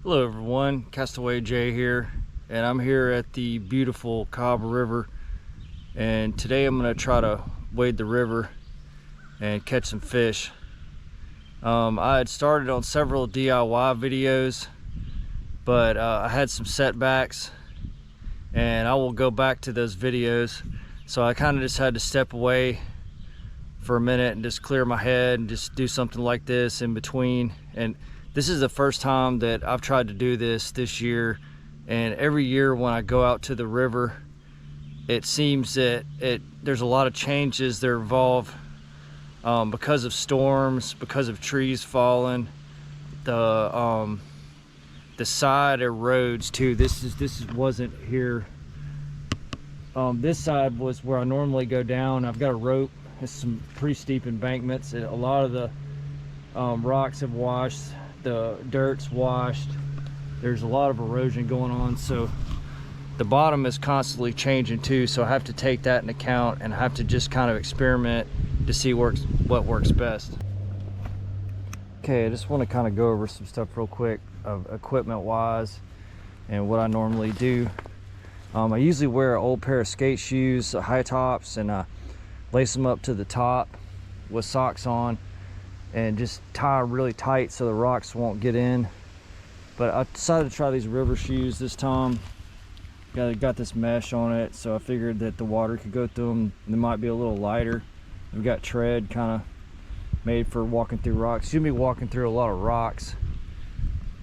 Hello everyone, Castaway Jay here, and I'm here at the beautiful Cobb River, and today I'm going to try to wade the river and catch some fish. I had started on several DIY videos, but I had some setbacks, and I will go back to those videos, so I kind of just had to step away for a minute and just clear my head and just do something like this in between. And this is the first time that I've tried to do this year, and every year when I go out to the river, it seems that there's a lot of changes that are involved because of storms, because of trees falling, the side erodes too. This wasn't here. This side was where I normally go down. I've got a rope. It's some pretty steep embankments. A lot of the rocks have washed, the dirt's washed. There's a lot of erosion going on, so the bottom is constantly changing too, so I have to take that into account, and I have to just kind of experiment to see what works best. Okay, I just want to kind of go over some stuff real quick of equipment wise and what I normally do. I usually wear an old pair of skate shoes, high tops, and lace them up to the top with socks on and just tie really tight so the rocks won't get in. But I decided to try these river shoes this time. Got this mesh on it, so I figured that the water could go through them. They might be a little lighter. We've got tread kind of made for walking through rocks. You'll be walking through a lot of rocks,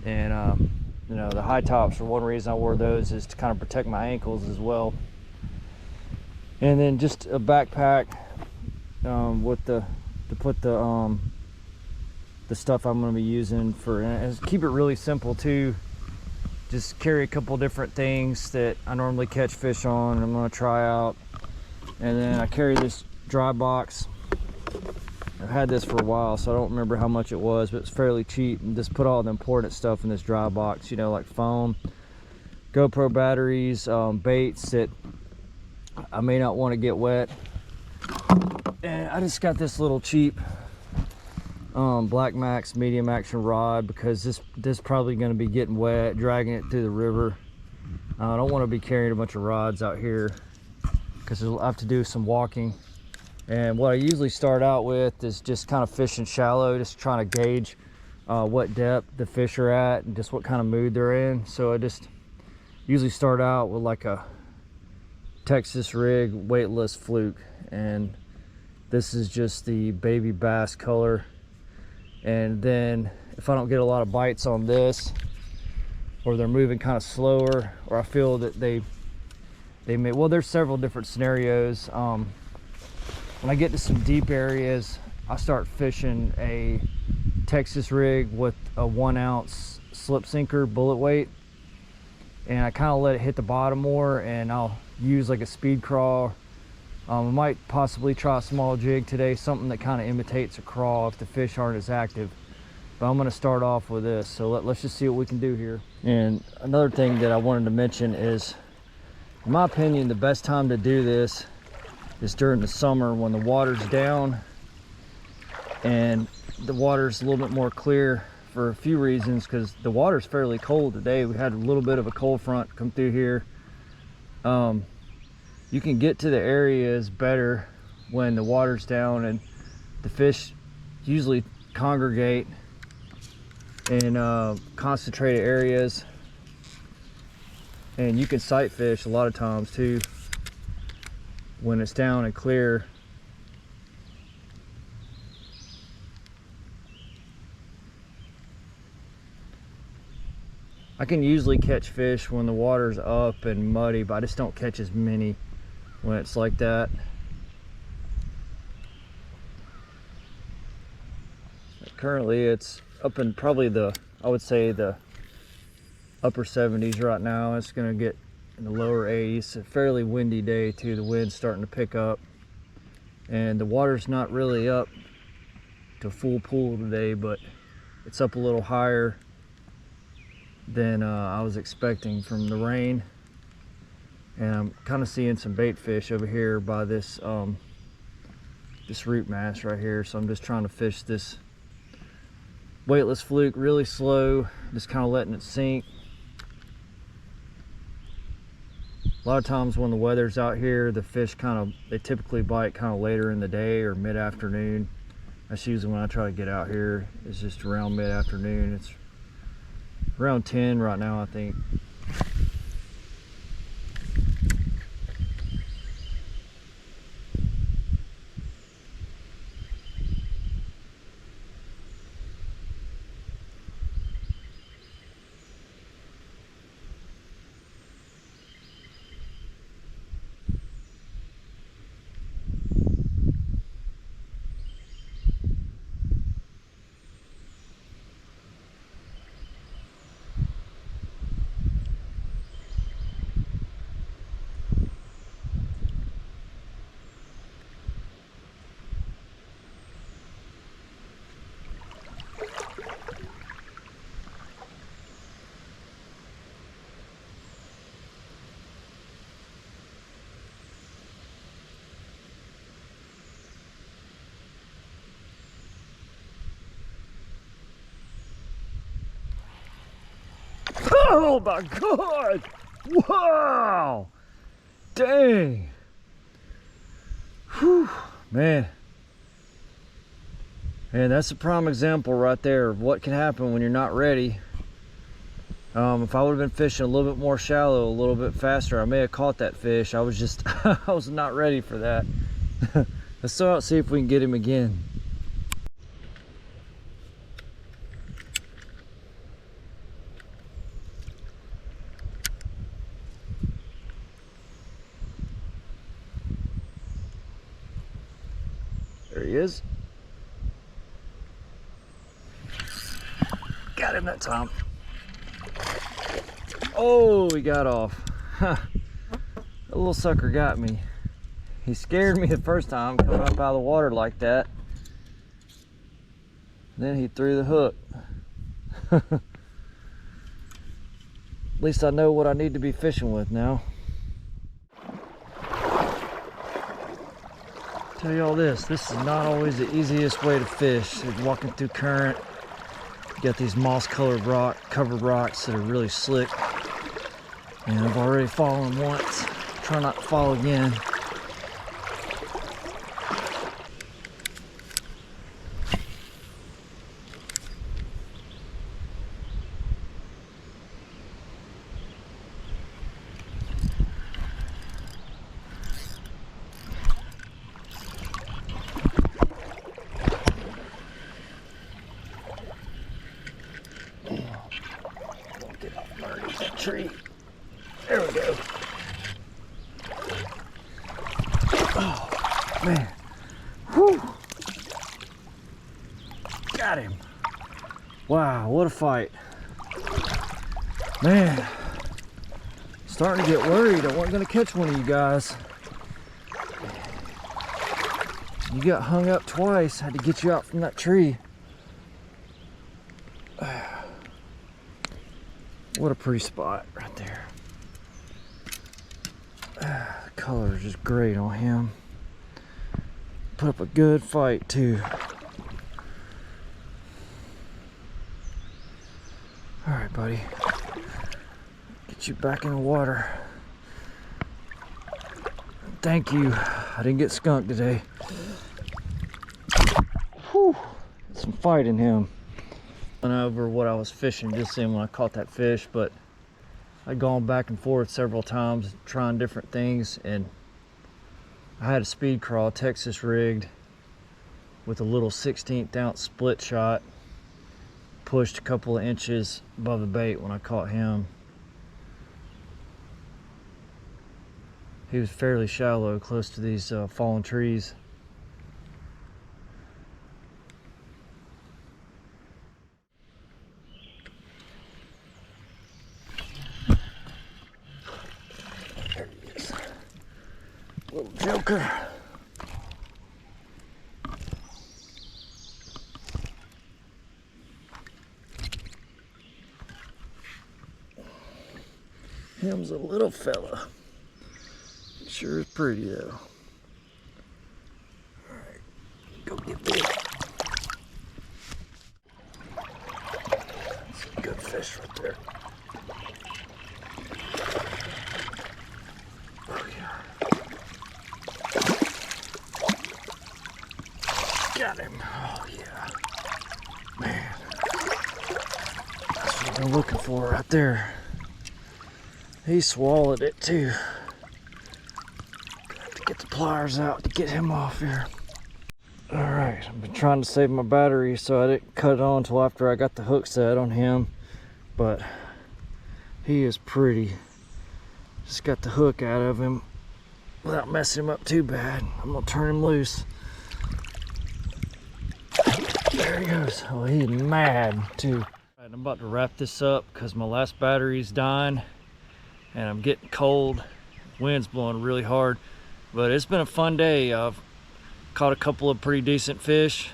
and you know, the high tops, for one reason I wore those is to kind of protect my ankles as well. And then just a backpack with to put the stuff I'm going to be using for, and keep it really simple too. Just carry a couple different things that I normally catch fish on and I'm going to try out. And then I carry this dry box. I've had this for a while, so I don't remember how much it was, but it's fairly cheap. And just put all the important stuff in this dry box, you know, like foam, GoPro batteries, baits that I may not want to get wet. And I just got this little cheap Black Max medium action rod, because this probably going to be getting wet, dragging it through the river. I don't want to be carrying a bunch of rods out here because I'll have to do some walking. And what I usually start out with is just kind of fishing shallow, just trying to gauge what depth the fish are at and just what kind of mood they're in. So I just usually start out with like a Texas rig weightless fluke, and this is just the baby bass color. And then if I don't get a lot of bites on this, or they're moving kind of slower, or I feel that they may, well, there's several different scenarios. When I get to some deep areas, I start fishing a Texas rig with a 1 ounce slip sinker bullet weight, and I kind of let it hit the bottom more, and I'll use like a speed crawl. I might possibly try a small jig today, something that kind of imitates a crawl if the fish aren't as active. But I'm going to start off with this, so let's just see what we can do here. And another thing that I wanted to mention is, in my opinion, the best time to do this is during the summer when the water's down and the water's a little bit more clear, for a few reasons. Because the water's fairly cold today. We had a little bit of a cold front come through here. You can get to the areas better when the water's down, and the fish usually congregate in concentrated areas, and you can sight fish a lot of times too when it's down and clear. I can usually catch fish when the water's up and muddy, but I just don't catch as many when it's like that. Currently it's up in probably I would say the upper 70s right now. It's going to get in the lower 80s. It's a fairly windy day too. The wind's starting to pick up, and the water's not really up to full pool today, but it's up a little higher than I was expecting from the rain. And I'm kind of seeing some bait fish over here by this root mass right here. So I'm just trying to fish this Weightless fluke, really slow, just kind of letting it sink. A lot of times when the weather's out here, the fish they typically bite kind of later in the day or mid-afternoon. That's usually when I try to get out here. It's just around mid-afternoon. It's around 10 right now, I think. Oh my God! Wow! Dang! Whew, man. And that's a prime example right there of what can happen when you're not ready. If I would have been fishing a little bit more shallow, a little bit faster, I may have caught that fish. I was just, I was not ready for that. Let's go out and see if we can get him again. There he is. Got him that time. Oh, he got off. That little sucker got me. He scared me the first time coming up out of the water like that. Then he threw the hook. At least I know what I need to be fishing with now. Tell you all this is not always the easiest way to fish. You're walking through current. You got these moss colored covered rocks that are really slick. And I've already fallen once. Try not to fall again. Get off underneath that tree. There we go. Oh, man. Whew. Got him. Wow, what a fight. Man, starting to get worried. I wasn't going to catch one of you guys. You got hung up twice. Had to get you out from that tree. What a pretty spot right there. The color is just great on him. Put up a good fight too. All right, buddy. Get you back in the water. Thank you. I didn't get skunked today. Whew. Some fight in him. Went over what I was fishing just then when I caught that fish, but I'd gone back and forth several times trying different things, and I had a speed crawl Texas rigged with a little 1/16 ounce split shot, pushed a couple of inches above the bait when I caught him. He was fairly shallow, close to these fallen trees. Little joker. Him's a little fella. Sure is pretty though. Alright, go get big. good fish right there. Oh yeah. Got him. Oh yeah. Man. That's what I've been looking for right there. He swallowed it too. Got to get the pliers out to get him off here. Alright, I've been trying to save my battery so I didn't cut it on until after I got the hook set on him. But he is pretty. Just got the hook out of him without messing him up too bad. I'm gonna turn him loose. There he goes. Oh, he's mad too. Right, I'm about to wrap this up because my last battery's dying and I'm getting cold. Wind's blowing really hard, but it's been a fun day. I've caught a couple of pretty decent fish.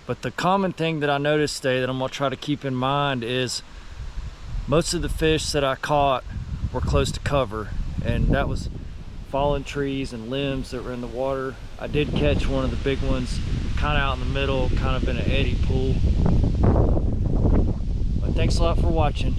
But the common thing that I noticed today that I'm gonna try to keep in mind is most of the fish that I caught were close to cover, and that was fallen trees and limbs that were in the water. I did catch one of the big ones kind of out in the middle, kind of in an eddy pool. But thanks a lot for watching.